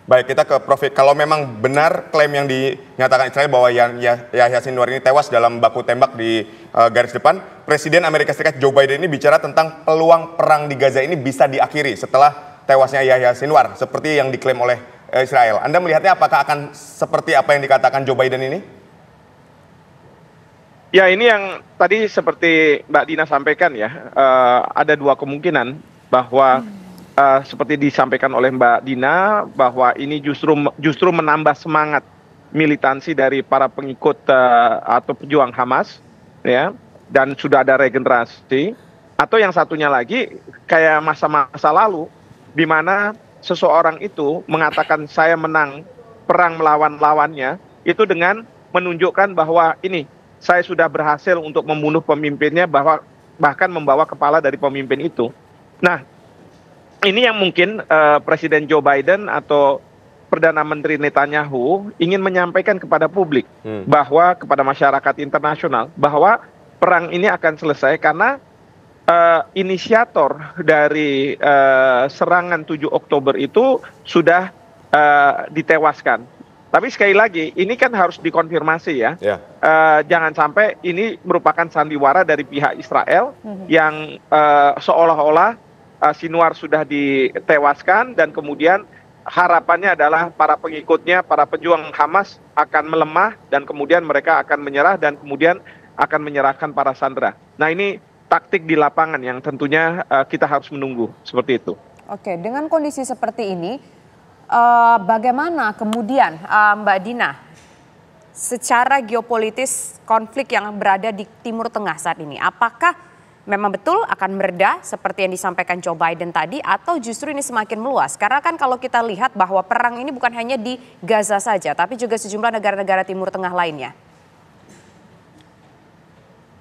Baik, kita ke Prof. Kalau memang benar klaim yang dinyatakan Israel bahwa Yahya Sinwar ini tewas dalam baku tembak di garis depan, Presiden Amerika Serikat Joe Biden ini bicara tentang peluang perang di Gaza ini bisa diakhiri setelah tewasnya Yahya Sinwar, seperti yang diklaim oleh Israel. Anda melihatnya apakah akan seperti apa yang dikatakan Joe Biden ini? Ya, ini yang tadi seperti Mbak Dina sampaikan ya, ada dua kemungkinan bahwa seperti disampaikan oleh Mbak Dina bahwa ini justru menambah semangat militansi dari para pengikut atau pejuang Hamas, ya, dan sudah ada regenerasi. Atau yang satunya lagi kayak masa-masa lalu, di mana seseorang itu mengatakan saya menang perang melawan lawannya, itu dengan menunjukkan bahwa ini saya sudah berhasil untuk membunuh pemimpinnya, bahkan membawa kepala dari pemimpin itu. Nah, ini yang mungkin Presiden Joe Biden atau Perdana Menteri Netanyahu ingin menyampaikan kepada publik, bahwa kepada masyarakat internasional, bahwa perang ini akan selesai karena inisiator dari serangan 7 Oktober itu sudah ditewaskan. Tapi sekali lagi, ini kan harus dikonfirmasi ya. Jangan sampai ini merupakan sandiwara dari pihak Israel yang seolah-olah Sinwar sudah ditewaskan dan kemudian harapannya adalah para pengikutnya, para pejuang Hamas akan melemah dan kemudian mereka akan menyerah dan kemudian akan menyerahkan para sandera. Nah, ini taktik di lapangan yang tentunya kita harus menunggu seperti itu. Oke, dengan kondisi seperti ini, bagaimana kemudian Mbak Dina secara geopolitis konflik yang berada di Timur Tengah saat ini? Apakah memang betul akan mereda seperti yang disampaikan Joe Biden tadi atau justru ini semakin meluas? Karena kan kalau kita lihat bahwa perang ini bukan hanya di Gaza saja, tapi juga sejumlah negara-negara Timur Tengah lainnya.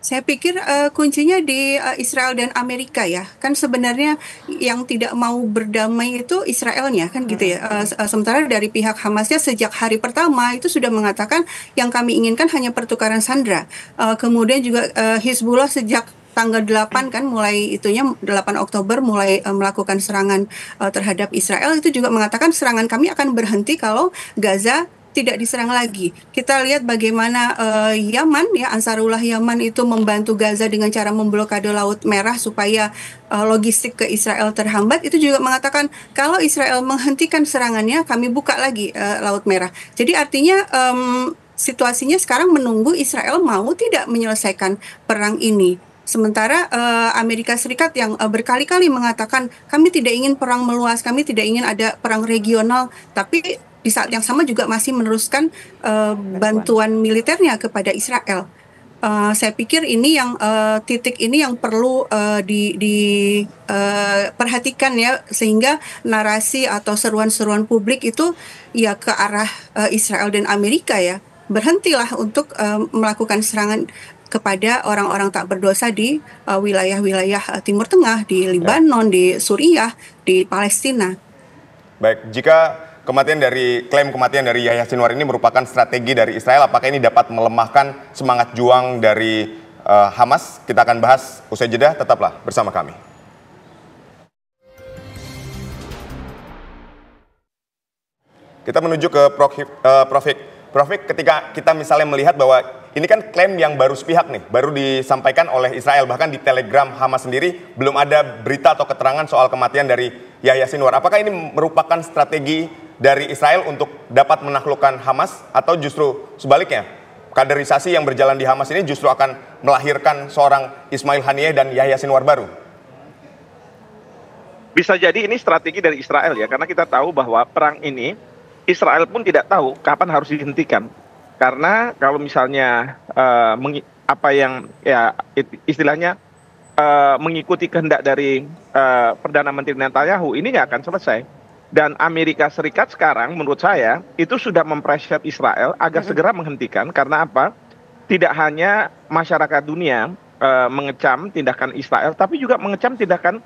Saya pikir kuncinya di Israel dan Amerika ya. Kan sebenarnya yang tidak mau berdamai itu Israelnya kan gitu ya. Sementara dari pihak Hamasnya sejak hari pertama itu sudah mengatakan yang kami inginkan hanya pertukaran sandera. Kemudian juga Hizbullah sejak tanggal 8 kan mulai 8 Oktober mulai melakukan serangan terhadap Israel, itu juga mengatakan serangan kami akan berhenti kalau Gaza tidak diserang lagi. Kita lihat bagaimana Yaman ya, Ansarullah Yaman itu membantu Gaza dengan cara memblokade Laut Merah supaya logistik ke Israel terhambat. Itu juga mengatakan kalau Israel menghentikan serangannya kami buka lagi Laut Merah. Jadi artinya situasinya sekarang menunggu Israel mau tidak menyelesaikan perang ini. Sementara Amerika Serikat yang berkali-kali mengatakan kami tidak ingin perang meluas, kami tidak ingin ada perang regional, tapi di saat yang sama juga masih meneruskan bantuan militernya kepada Israel. Saya pikir ini yang titik ini yang perlu diperhatikan ya, sehingga narasi atau seruan-seruan publik itu ya ke arah Israel dan Amerika ya. Berhentilah untuk melakukan serangan kepada orang-orang tak berdosa di wilayah-wilayah Timur Tengah, di Libanon, di Suriah, di Palestina. Baik, jika klaim kematian dari Yahya Sinwar ini merupakan strategi dari Israel, apakah ini dapat melemahkan semangat juang dari Hamas? Kita akan bahas usai jeda, tetaplah bersama kami. Kita menuju ke Prof. Ketika kita misalnya melihat bahwa ini kan klaim yang baru sepihak nih, baru disampaikan oleh Israel, bahkan di Telegram Hamas sendiri belum ada berita atau keterangan soal kematian dari Yahya Sinwar. Apakah ini merupakan strategi dari Israel untuk dapat menaklukkan Hamas atau justru sebaliknya? Kaderisasi yang berjalan di Hamas ini justru akan melahirkan seorang Ismail Haniyeh dan Yahya Sinwar baru? Bisa jadi ini strategi dari Israel ya, karena kita tahu bahwa perang ini Israel pun tidak tahu kapan harus dihentikan. Karena kalau misalnya istilahnya mengikuti kehendak dari Perdana Menteri Netanyahu, ini nggak akan selesai. Dan Amerika Serikat sekarang menurut saya itu sudah mempressure Israel agar segera menghentikan. Karena apa? Tidak hanya masyarakat dunia mengecam tindakan Israel, tapi juga mengecam tindakan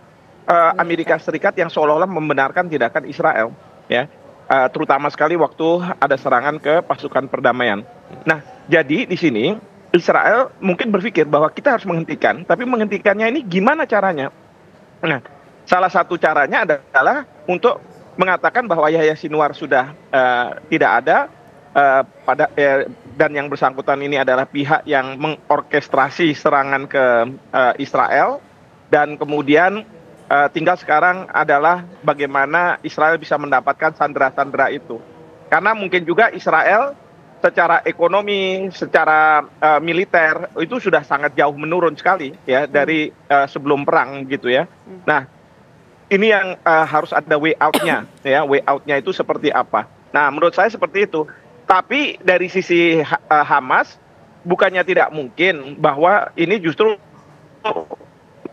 Amerika Serikat yang seolah-olah membenarkan tindakan Israel, ya. Terutama sekali waktu ada serangan ke pasukan perdamaian. Nah, jadi di sini Israel mungkin berpikir bahwa kita harus menghentikan, tapi menghentikannya ini gimana caranya? Nah, salah satu caranya adalah untuk mengatakan bahwa Yahya Sinwar sudah tidak ada dan yang bersangkutan ini adalah pihak yang mengorkestrasi serangan ke Israel, dan kemudian tinggal sekarang adalah bagaimana Israel bisa mendapatkan sandera-sandera itu. Karena mungkin juga Israel secara ekonomi, secara militer itu sudah sangat jauh menurun sekali ya dari sebelum perang gitu ya. Nah, ini yang harus ada way out-nya ya, way out-nya itu seperti apa. Nah, menurut saya seperti itu. Tapi dari sisi Hamas, bukannya tidak mungkin bahwa ini justru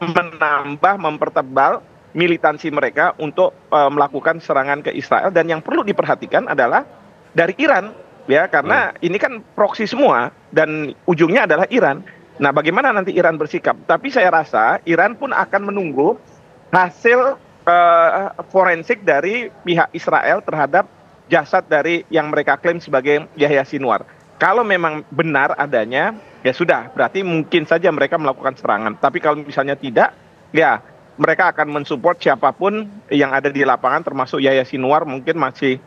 menambah, mempertebal militansi mereka untuk melakukan serangan ke Israel. Dan yang perlu diperhatikan adalah dari Iran, ya, karena ini kan proksi semua dan ujungnya adalah Iran. Nah, bagaimana nanti Iran bersikap? Tapi saya rasa Iran pun akan menunggu hasil forensik dari pihak Israel terhadap jasad dari yang mereka klaim sebagai Yahya Sinwar. Kalau memang benar adanya, ya sudah, berarti mungkin saja mereka melakukan serangan. Tapi kalau misalnya tidak, ya mereka akan mensupport siapapun yang ada di lapangan, termasuk Yahya Sinwar mungkin masih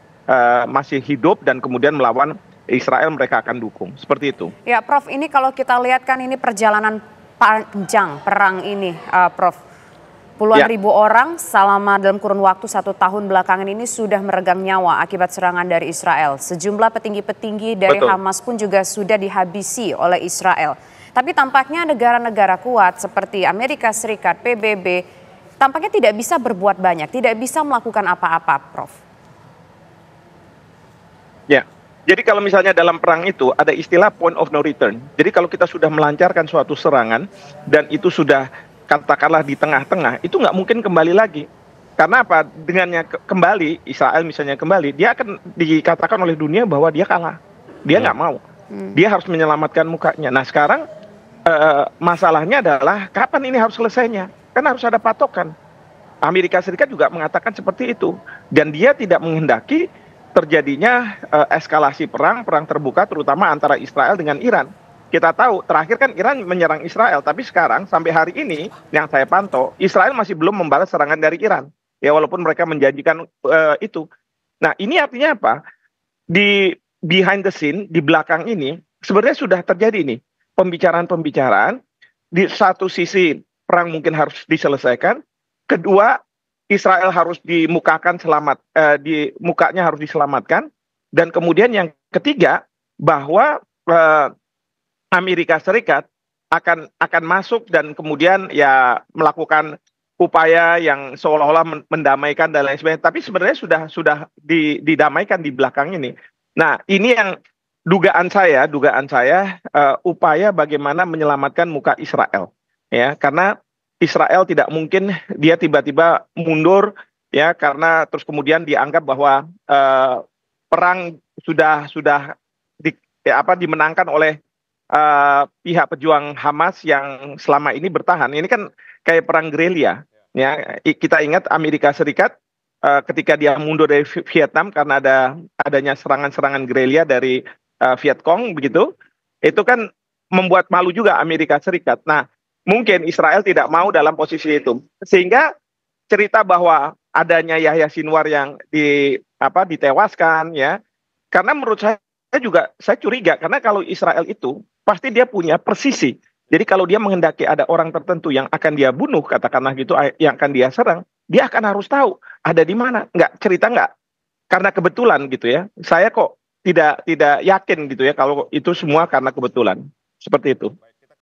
hidup dan kemudian melawan Israel, mereka akan dukung. Seperti itu. Ya, Prof, ini kalau kita lihat kan ini perjalanan panjang perang ini, Prof. Puluhan ribu orang selama dalam kurun waktu 1 tahun belakangan ini sudah meregang nyawa akibat serangan dari Israel. Sejumlah petinggi-petinggi dari Hamas pun juga sudah dihabisi oleh Israel. Tapi tampaknya negara-negara kuat seperti Amerika Serikat, PBB, tampaknya tidak bisa berbuat banyak, tidak bisa melakukan apa-apa, Prof. Ya, jadi kalau misalnya dalam perang itu ada istilah point of no return. Jadi kalau kita sudah melancarkan suatu serangan dan itu sudah katakanlah di tengah-tengah, itu nggak mungkin kembali lagi. Karena apa? Dengannya kembali, Israel misalnya kembali, dia akan dikatakan oleh dunia bahwa dia kalah. Dia nggak mau. Dia harus menyelamatkan mukanya. Nah, sekarang masalahnya adalah kapan ini harus selesainya? Kan harus ada patokan. Amerika Serikat juga mengatakan seperti itu. Dan dia tidak menghendaki terjadinya eskalasi perang terbuka terutama antara Israel dengan Iran. Kita tahu terakhir kan Iran menyerang Israel, tapi sekarang sampai hari ini yang saya pantau, Israel masih belum membalas serangan dari Iran. Ya, walaupun mereka menjanjikan itu. Nah, ini artinya apa? Di behind the scene, di belakang ini sebenarnya sudah terjadi nih pembicaraan-pembicaraan. Di satu sisi perang mungkin harus diselesaikan, kedua Israel harus dimukakan di mukanya harus diselamatkan, dan kemudian yang ketiga bahwa Amerika Serikat akan masuk dan kemudian ya melakukan upaya yang seolah-olah mendamaikan dan lain sebagainya. Tapi sebenarnya sudah didamaikan di belakang ini. Nah, ini yang dugaan saya upaya bagaimana menyelamatkan muka Israel, ya, karena Israel tidak mungkin dia tiba-tiba mundur, ya, karena terus kemudian dianggap bahwa perang sudah dimenangkan oleh pihak pejuang Hamas yang selama ini bertahan. Ini kan kayak perang gerilya. Ya, kita ingat Amerika Serikat ketika dia mundur dari Vietnam karena adanya serangan-serangan gerilya dari Vietcong begitu. Itu kan membuat malu juga Amerika Serikat. Nah, mungkin Israel tidak mau dalam posisi itu. Sehingga cerita bahwa adanya Yahya Sinwar yang ditewaskan, ya. Karena menurut saya curiga karena kalau Israel itu pasti dia punya persisi. Jadi kalau dia menghendaki ada orang tertentu yang akan dia bunuh, katakanlah gitu, yang akan dia serang, dia akan harus tahu ada di mana. Cerita nggak? Karena kebetulan gitu ya. Saya kok tidak yakin gitu ya kalau itu semua karena kebetulan. Seperti itu.